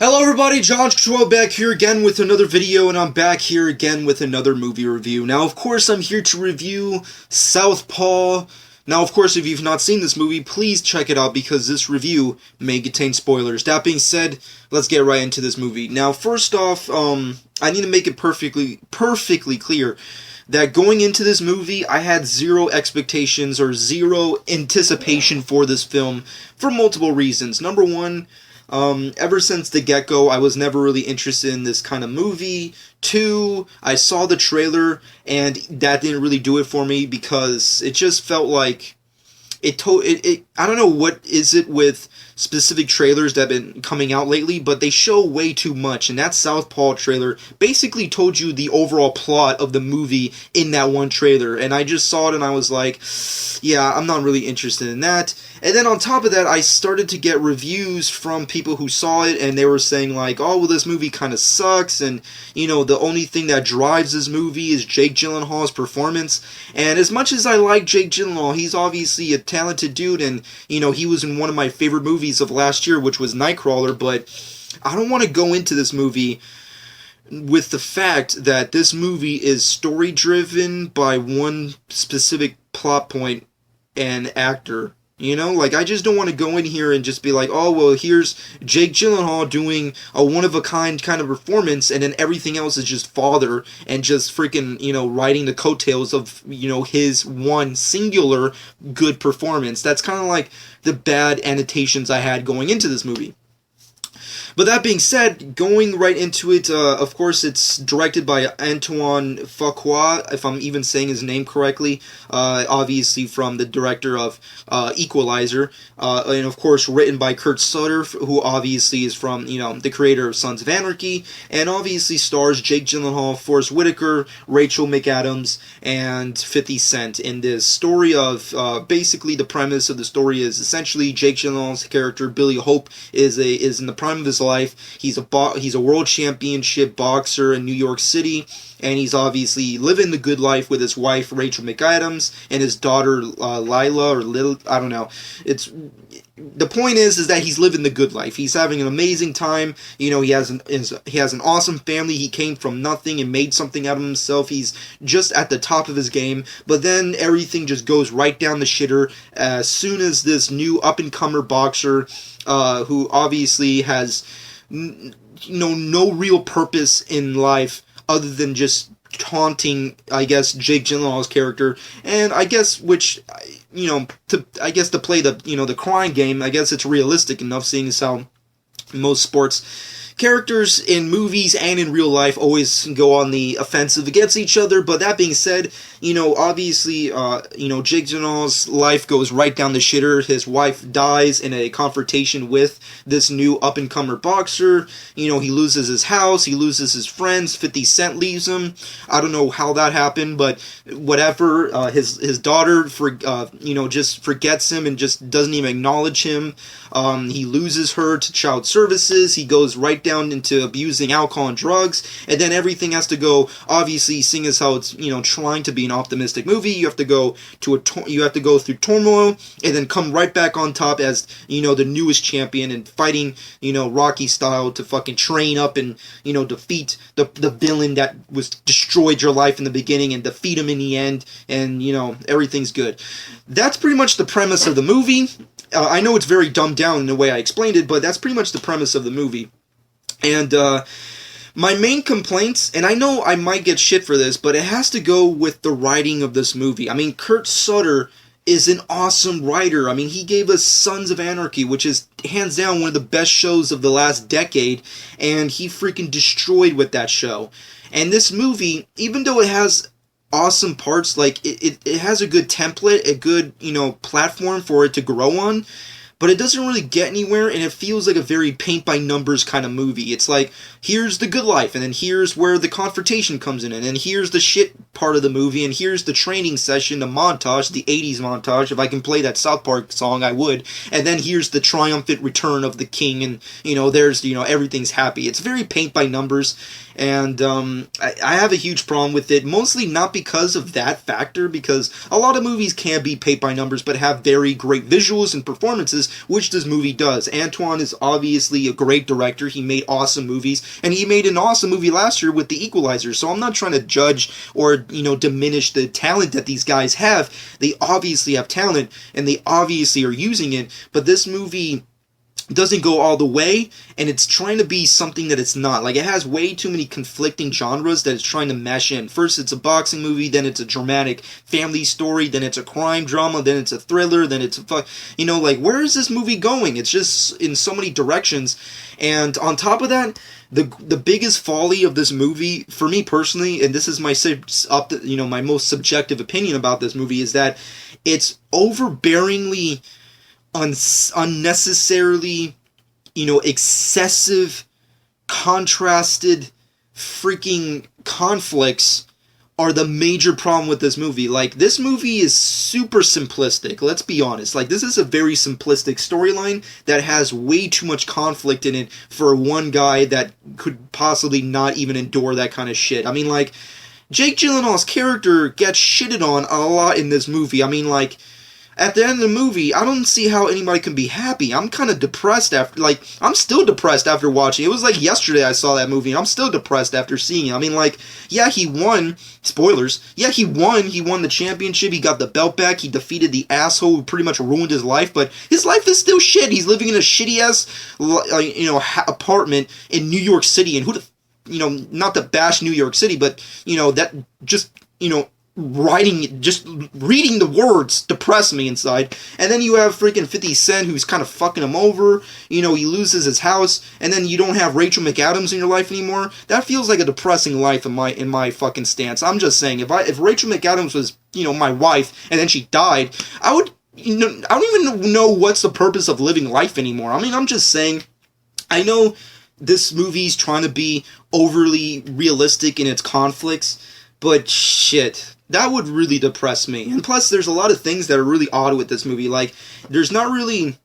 Hello everybody, John Control back here again with another video, and I'm back here again with another movie review. Now, of course, I'm here to review Southpaw. Now, of course, if you've not seen this movie, please check it out because this review may contain spoilers. That being said, let's get right into this movie. Now, first off, I need to make it perfectly clear that going into this movie, I had zero expectations or zero anticipation for this film for multiple reasons. Number one, ever since the get-go, I was never really interested in this kind of movie. Two, I saw the trailer, and that didn't really do it for me because it just felt like I don't know what is it with specific trailers that have been coming out lately, but they show way too much, and that Southpaw trailer basically told you the overall plot of the movie in that one trailer, and I just saw it and I was like, yeah, I'm not really interested in that. And then on top of that, I started to get reviews from people who saw it, and they were saying like, oh, well, this movie kind of sucks, and, you know, the only thing that drives this movie is Jake Gyllenhaal's performance. And as much as I like Jake Gyllenhaal, he's obviously a talented dude, and, you know, he was in one of my favorite movies of last year, which was Nightcrawler, but I don't want to go into this movie with the fact that this movie is story-driven by one specific plot point and actor. You know, like, I just don't want to go in here and just be like, oh, well, here's Jake Gyllenhaal doing a one-of-a-kind kind of performance, and then everything else is just fodder and just freaking, you know, riding the coattails of, you know, his one singular good performance. That's kind of like the bad annotations I had going into this movie. But that being said, going right into it, of course, it's directed by Antoine Fuqua, if I'm even saying his name correctly, obviously from the director of Equalizer, and of course written by Kurt Sutter, who obviously is from, you know, the creator of Sons of Anarchy, and obviously stars Jake Gyllenhaal, Forrest Whitaker, Rachel McAdams, and 50 Cent in this story of, basically the premise of the story is essentially Jake Gyllenhaal's character, Billy Hope, is in the prime of his life. He's a world championship boxer in New York City, and he's obviously living the good life with his wife Rachel McAdams and his daughter Lila or Lil, I don't know. The point is that he's living the good life. He's having an amazing time. You know, he has an awesome family. He came from nothing and made something out of himself. He's just at the top of his game. But then everything just goes right down the shitter as soon as this new up-and-comer boxer, who obviously has no real purpose in life other than just taunting, I guess, Jake Gyllenhaal's character, and I guess to play the crying game. I guess it's realistic enough, seeing as how most sports characters in movies and in real life always go on the offensive against each other. But that being said, you know, obviously, Jake Gyllenhaal's life goes right down the shitter. His wife dies in a confrontation with this new up-and-comer boxer. You know, he loses his house, he loses his friends, 50 Cent leaves him. I don't know how that happened, but whatever. His daughter, just forgets him and just doesn't even acknowledge him. He loses her to child services. He goes right down into abusing alcohol and drugs, and then everything has to go, obviously, seeing as how it's, you know, trying to be an optimistic movie, you have to go through turmoil and then come right back on top as, you know, the newest champion and fighting, you know, Rocky style to fucking train up and, you know, defeat the villain that was destroyed your life in the beginning and defeat him in the end, and, you know, everything's good. That's pretty much the premise of the movie. I know it's very dumbed down in the way I explained it, but that's pretty much the premise of the movie. And my main complaints, and I know I might get shit for this, but it has to go with the writing of this movie. I mean, Kurt Sutter is an awesome writer. I mean, he gave us Sons of Anarchy, which is hands down one of the best shows of the last decade, and he freaking destroyed with that show. And this movie, even though it has awesome parts, like it has a good template, a good, you know, platform for it to grow on, but it doesn't really get anywhere, and it feels like a very paint-by-numbers kind of movie. It's like, here's the good life, and then here's where the confrontation comes in, and then here's the shit part of the movie, and here's the training session, the montage, the 80s montage. If I can play that South Park song, I would. And then here's the triumphant return of the king, and, you know, there's, you know, everything's happy. It's very paint-by-numbers, and I have a huge problem with it, mostly not because of that factor, because a lot of movies can be paint by numbers, but have very great visuals and performances, ideas, which this movie does. Antoine is obviously a great director. He made awesome movies, and he made an awesome movie last year with The Equalizer. So I'm not trying to judge or, diminish the talent that these guys have. They obviously have talent, and they obviously are using it, but this movie doesn't go all the way, and it's trying to be something that it's not. Like, it has way too many conflicting genres that it's trying to mesh in. First, it's a boxing movie, then it's a dramatic family story, then it's a crime drama, then it's a thriller, then it's a where is this movie going? It's just in so many directions. And on top of that, the biggest folly of this movie, for me personally, and this is my my most subjective opinion about this movie, is that it's overbearingly unnecessarily, excessive, contrasted, freaking conflicts are the major problem with this movie. Like, this movie is super simplistic, let's be honest. Like, this is a very simplistic storyline that has way too much conflict in it for one guy that could possibly not even endure that kind of shit. I mean, like, Jake Gyllenhaal's character gets shitted on a lot in this movie. I mean, like, at the end of the movie, I don't see how anybody can be happy. I'm kind of depressed I'm still depressed after watching it. It was like yesterday I saw that movie, and I'm still depressed after seeing it. I mean, like, yeah, he won. Spoilers. Yeah, he won. He won the championship. He got the belt back. He defeated the asshole who pretty much ruined his life, but his life is still shit. He's living in a shitty-ass, apartment in New York City, and not to bash New York City, but, that just, reading the words depress me inside. And then you have freaking 50 Cent who's kind of fucking him over. He loses his house, and then you don't have Rachel McAdams in your life anymore. That feels like a depressing life in my fucking stance. I'm just saying, if Rachel McAdams was, my wife, and then she died, I would, I don't even know what's the purpose of living life anymore. I mean, I'm just saying, I know this movie's trying to be overly realistic in its conflicts, but shit, that would really depress me. And plus, there's a lot of things that are really odd with this movie. Like, there's not really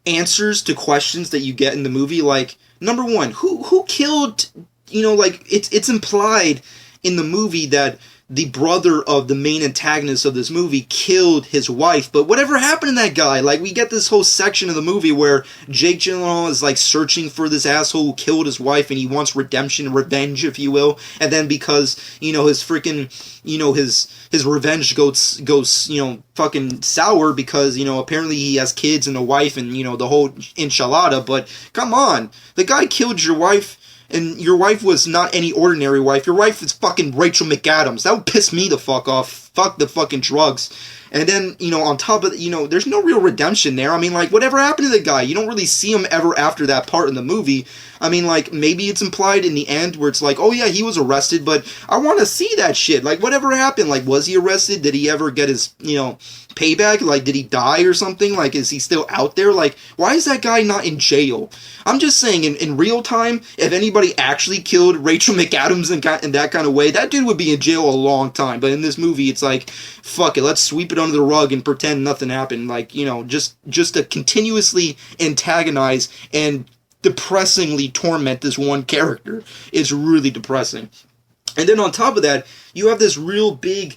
answers to questions that you get in the movie. Like, number one, who killed, it's implied in the movie that the brother of the main antagonist of this movie killed his wife, but whatever happened to that guy? Like, we get this whole section of the movie where Jake Gyllenhaal is, like, searching for this asshole who killed his wife, and he wants redemption, revenge, if you will, and then because, his freaking, his revenge goes, fucking sour because, apparently he has kids and a wife and, the whole enchilada, but come on, the guy killed your wife. And your wife was not any ordinary wife. Your wife is fucking Rachel McAdams. That would piss me the fuck off. Fuck the fucking drugs. And then, on top of it, there's no real redemption there. I mean, like, whatever happened to the guy? You don't really see him ever after that part in the movie. I mean, like, maybe it's implied in the end where it's like, oh yeah, he was arrested, but I want to see that shit. Like, whatever happened? Like, was he arrested? Did he ever get his, payback? Like, did he die or something? Like, is he still out there? Like, why is that guy not in jail? I'm just saying, in real time, if anybody actually killed Rachel McAdams in that kind of way, that dude would be in jail a long time. But in this movie, it's like, fuck it, let's sweep it under the rug and pretend nothing happened. Like, just to continuously antagonize and depressingly torment this one character is really depressing. And then on top of that, you have this real big,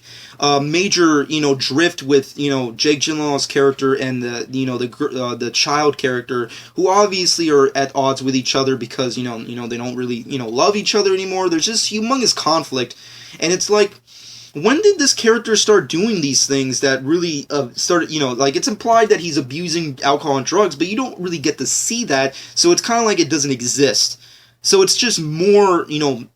major, drift with, Jake Gyllenhaal's character and the child character, who obviously are at odds with each other because, they don't really, love each other anymore. There's just humongous conflict, and it's like, when did this character start doing these things that really started, it's implied that he's abusing alcohol and drugs, but you don't really get to see that, so it's kind of like it doesn't exist. So it's just more,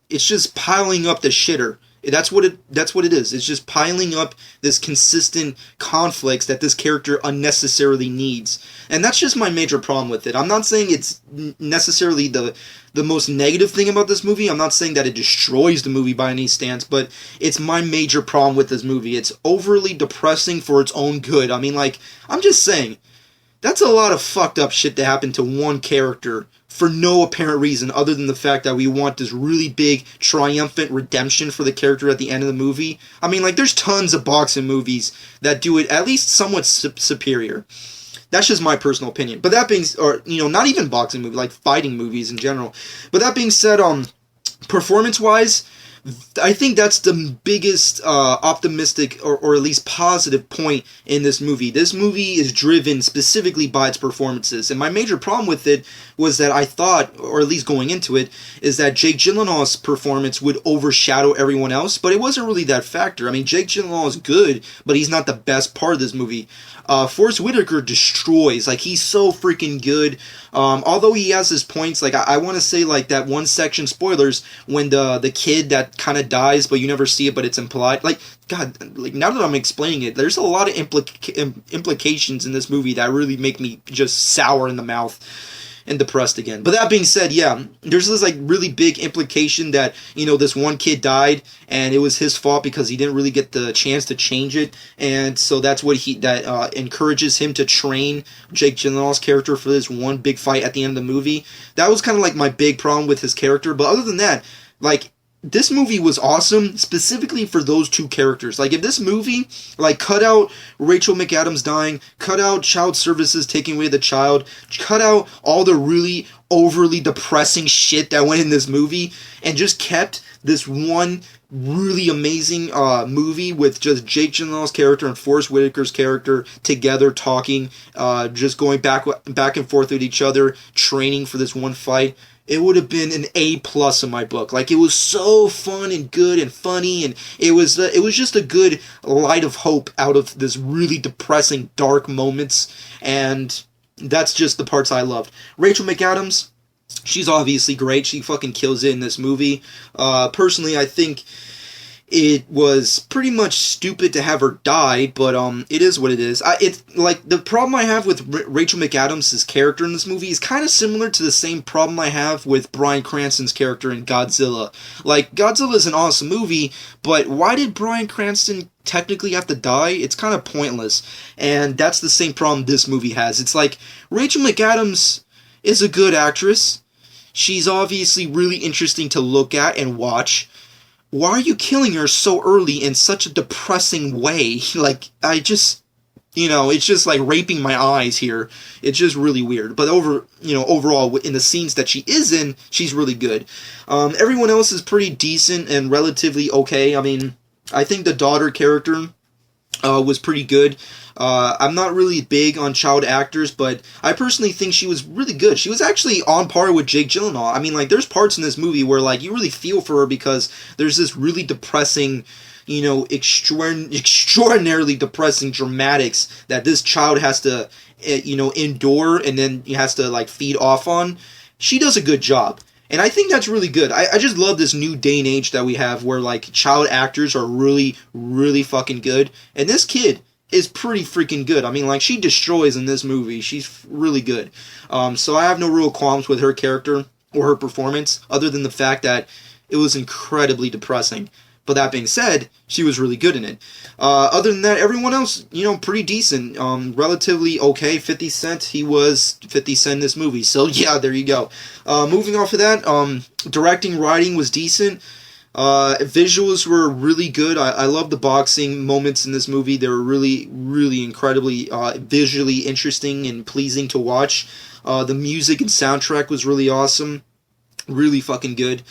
it's just piling up the shitter. That's what it is. It's just piling up this consistent conflicts that this character unnecessarily needs. And that's just my major problem with it. I'm not saying it's necessarily the most negative thing about this movie. I'm not saying that it destroys the movie by any stance, but it's my major problem with this movie. It's overly depressing for its own good. I mean, like, I'm just saying, that's a lot of fucked up shit to happen to one character for no apparent reason other than the fact that we want this really big, triumphant redemption for the character at the end of the movie. I mean, like, there's tons of boxing movies that do it at least somewhat superior. That's just my personal opinion. But that being, not even boxing movies, like fighting movies in general. But that being said, performance-wise, I think that's the biggest optimistic or at least positive point in this movie. This movie is driven specifically by its performances, and my major problem with it was that I thought, or at least going into it, is that Jake Gyllenhaal's performance would overshadow everyone else, but it wasn't really that factor. I mean, Jake Gyllenhaal is good, but he's not the best part of this movie. Forrest Whitaker destroys. Like, he's so freaking good. Although he has his points, like, I want to say, like, that one section, spoilers, when the kid that kind of dies, but you never see it, but it's implied. Like, God, like, now that I'm explaining it, there's a lot of implications in this movie that really make me just sour in the mouth and depressed again. But that being said, yeah, there's this like really big implication that, you know, this one kid died and it was his fault because he didn't really get the chance to change it, and so that's what encourages him to train Jake Gyllenhaal's character for this one big fight at the end of the movie. That was kind of like my big problem with his character, but other than that, like, this movie was awesome, specifically for those two characters. Like, if this movie, like, cut out Rachel McAdams dying, cut out child services taking away the child, cut out all the really overly depressing shit that went in this movie, and just kept this one really amazing movie with just Jake Gyllenhaal's character and Forrest Whitaker's character together talking, just going back and forth with each other, training for this one fight, it would have been an A+ in my book. Like, it was so fun and good and funny, and it was just a good light of hope out of this really depressing, dark moments, and that's just the parts I loved. Rachel McAdams, she's obviously great. She fucking kills it in this movie. Personally, I think it was pretty much stupid to have her die, but it is what it is. It's like, the problem I have with Rachel McAdams' character in this movie is kind of similar to the same problem I have with Bryan Cranston's character in Godzilla. Like, Godzilla is an awesome movie, but why did Bryan Cranston technically have to die? It's kind of pointless, and that's the same problem this movie has. It's like, Rachel McAdams is a good actress. She's obviously really interesting to look at and watch. Why are you killing her so early in such a depressing way? Like, I just, you know, it's just like raping my eyes here. It's just really weird. But overall, in the scenes that she is in, she's really good. Everyone else is pretty decent and relatively okay. I mean, I think the daughter character was pretty good. I'm not really big on child actors, but I personally think she was really good. She was actually on par with Jake Gyllenhaal. I mean, like, there's parts in this movie where, like, you really feel for her because there's this really depressing, you know, extraordinarily depressing dramatics that this child has to, you know, endure, and then he has to, like, feed off on. She does a good job. And I think that's really good. I just love this new day and age that we have where, like, child actors are really, really fucking good. And this kid is pretty freaking good. I mean, like, she destroys in this movie. She's really good. So I have no real qualms with her character or her performance, other than the fact that it was incredibly depressing. But that being said, she was really good in it. Other than that, everyone else, you know, pretty decent. Relatively okay. 50 Cent, he was 50 Cent in this movie. So, yeah, there you go. Moving off of that, directing, writing was decent. Visuals were really good. I love the boxing moments in this movie. They were really, really incredibly visually interesting and pleasing to watch. The music and soundtrack was really awesome. Really fucking good.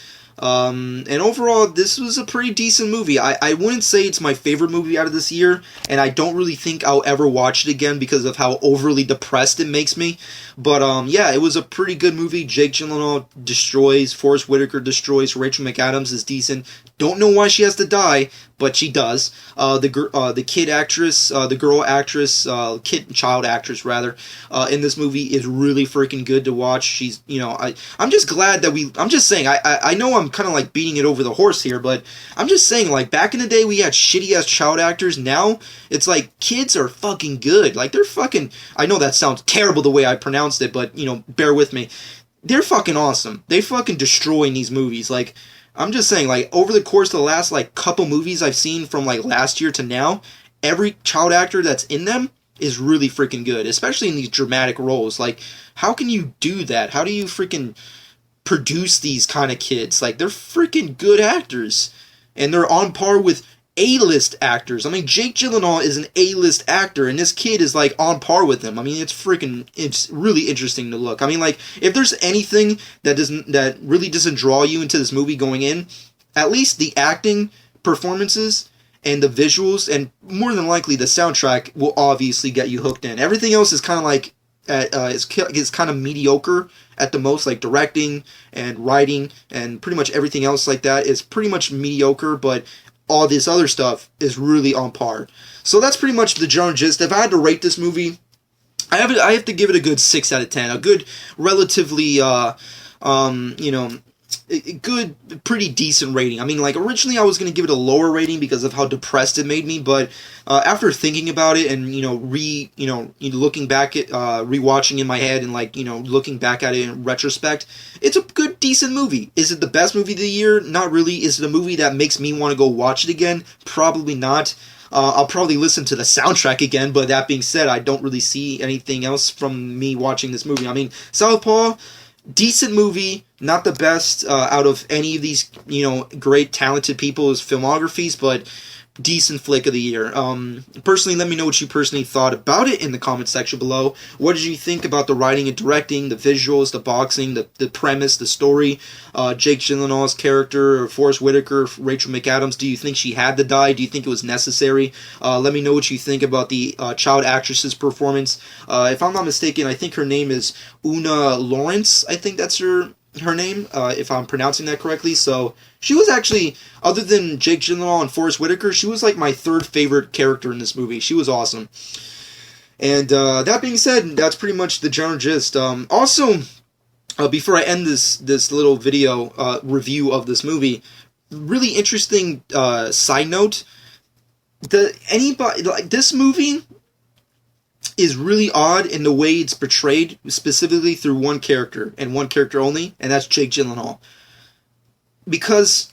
And overall, this was a pretty decent movie. I wouldn't say it's my favorite movie out of this year, and I don't really think I'll ever watch it again because of how overly depressed it makes me. But, yeah, it was a pretty good movie. Jake Gyllenhaal destroys, Forrest Whitaker destroys, Rachel McAdams is decent. Don't know why she has to die, but she does. The kid actress, the girl actress, child actress rather, in this movie is really freaking good to watch. She's, you know, I'm just glad that I'm just saying, I know I'm kind of like beating it over the horse here, but I'm just saying, like, back in the day we had shitty ass child actors. Now it's like kids are fucking good. Like, they're fucking, I know that sounds terrible the way I pronounced it, but, you know, bear with me. They're fucking awesome. They fucking destroy in these movies. Like, I'm just saying, like, over the course of the last, like, couple movies I've seen from, like, last year to now, every child actor that's in them is really freaking good, especially in these dramatic roles. Like, how can you do that? How do you freaking produce these kind of kids? Like, they're freaking good actors, and they're on par with A-list actors. I mean, Jake Gyllenhaal is an A-list actor, and this kid is, like, on par with him. I mean, it's really interesting to look. I mean, like, if there's anything that really doesn't draw you into this movie going in, at least the acting, performances, and the visuals, and more than likely the soundtrack will obviously get you hooked in. Everything else is kind of like is kind of mediocre at the most, like directing and writing and pretty much everything else like that is pretty much mediocre, but all this other stuff is really on par. So that's pretty much the general gist. If I had to rate this movie, I have to give it a good 6 out of 10. A good, relatively, a good, pretty decent rating. I mean, like, originally I was going to give it a lower rating because of how depressed it made me, but after thinking about it and, looking back at, rewatching in my head and, like, looking back at it in retrospect, it's a good, decent movie. Is it the best movie of the year? Not really. Is it a movie that makes me want to go watch it again? Probably not. I'll probably listen to the soundtrack again, but that being said, I don't really see anything else from me watching this movie. I mean, Southpaw, decent movie, not the best out of any of these, great, talented people's filmographies, but decent flick of the year. Personally, let me know what you personally thought about it in the comment section below. What did you think about the writing and directing, the visuals, the boxing, the premise, the story, Jake Gyllenhaal's character, Forrest Whitaker, Rachel McAdams? Do you think she had to die? Do you think it was necessary? Let me know what you think about the child actress's performance. If I'm not mistaken, I think her name is Una Lawrence. I think that's her name, if I'm pronouncing that correctly. So she was actually, other than Jake Gyllenhaal and Forrest Whitaker, she was like my third favorite character in this movie. She was awesome. And that being said, that's pretty much the general gist. Also, before I end this little video review of this movie, really interesting side note. This movie is really odd in the way it's portrayed, specifically through one character, and one character only, and that's Jake Gyllenhaal. Because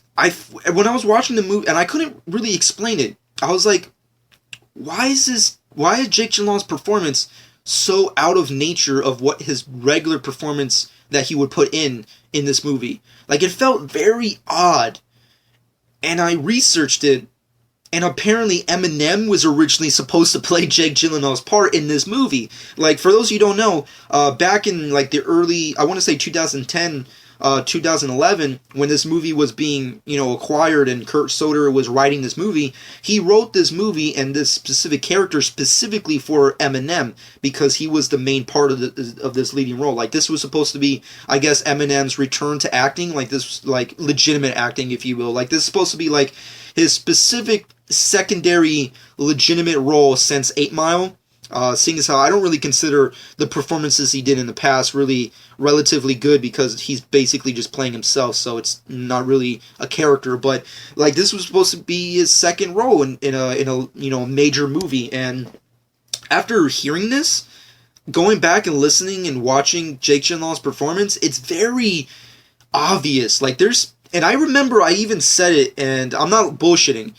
when I was watching the movie, and I couldn't really explain it, I was like, why is Jake Gyllenhaal's performance so out of nature of what his regular performance that he would put in this movie? Like, it felt very odd. And I researched it, and apparently Eminem was originally supposed to play Jake Gyllenhaal's part in this movie. Like, for those of you who don't know, back in like the early, I want to say 2010, 2011, when this movie was being, acquired and Kurt Soder was writing this movie, he wrote this movie and this specific character specifically for Eminem because he was the main part of this leading role. Like, this was supposed to be, I guess, Eminem's return to acting, like this, like legitimate acting, if you will. Like, this is supposed to be like his specific secondary legitimate role since 8 Mile. Seeing as how I don't really consider the performances he did in the past really relatively good because he's basically just playing himself, so it's not really a character. But like, this was supposed to be his second role in a major movie. And after hearing this, going back and listening and watching Jake Gyllenhaal's performance, it's very obvious. Like, and I remember I even said it, and I'm not bullshitting.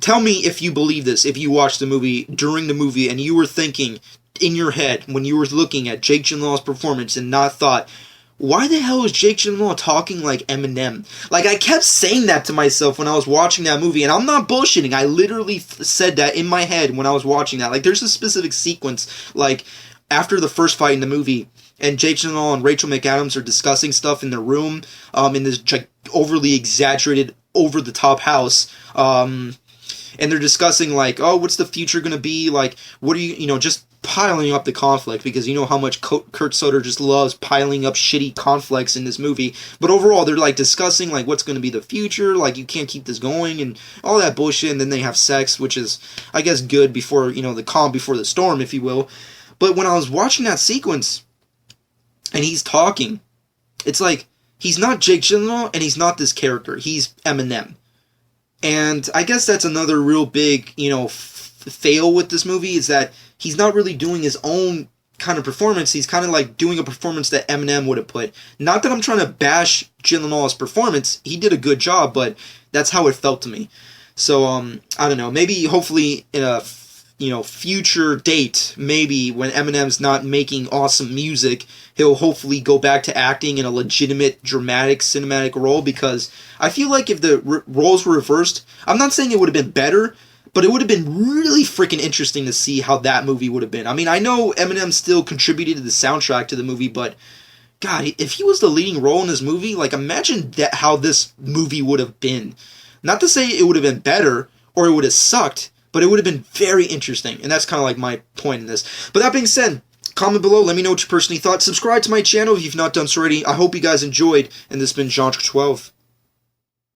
Tell me if you believe this, if you watched the movie during the movie and you were thinking in your head when you were looking at Jake Gyllenhaal's performance and not thought, why the hell is Jake Gyllenhaal talking like Eminem? Like, I kept saying that to myself when I was watching that movie, and I'm not bullshitting. I literally said that in my head when I was watching that. Like, there's a specific sequence, like, after the first fight in the movie, and Jake Gyllenhaal and Rachel McAdams are discussing stuff in the room, in this overly exaggerated, over-the-top house, and they're discussing, like, oh, what's the future going to be? Like, what are you, just piling up the conflict, because you know how much Kurt Soder just loves piling up shitty conflicts in this movie. But overall, they're, like, discussing, like, what's going to be the future, like, you can't keep this going, and all that bullshit, and then they have sex, which is, I guess, good before, the calm before the storm, if you will. But when I was watching that sequence, and he's talking, it's like, he's not Jake Gyllenhaal, and he's not this character. He's Eminem. And I guess that's another real big, fail with this movie, is that he's not really doing his own kind of performance. He's kind of like doing a performance that Eminem would have put. Not that I'm trying to bash Gyllenhaal's performance. He did a good job, but that's how it felt to me. So, I don't know. Maybe, hopefully, in a future date, maybe when Eminem's not making awesome music, he'll hopefully go back to acting in a legitimate, dramatic, cinematic role, because I feel like if the roles were reversed, I'm not saying it would have been better, but it would have been really freaking interesting to see how that movie would have been. I mean, I know Eminem still contributed to the soundtrack to the movie, but God, if he was the leading role in this movie, like, imagine that how this movie would have been. Not to say it would have been better, or it would have sucked, but it would have been very interesting, and that's kind of like my point in this. But that being said, comment below, let me know what you personally thought. Subscribe to my channel if you've not done so already. I hope you guys enjoyed, and this has been Jean 12.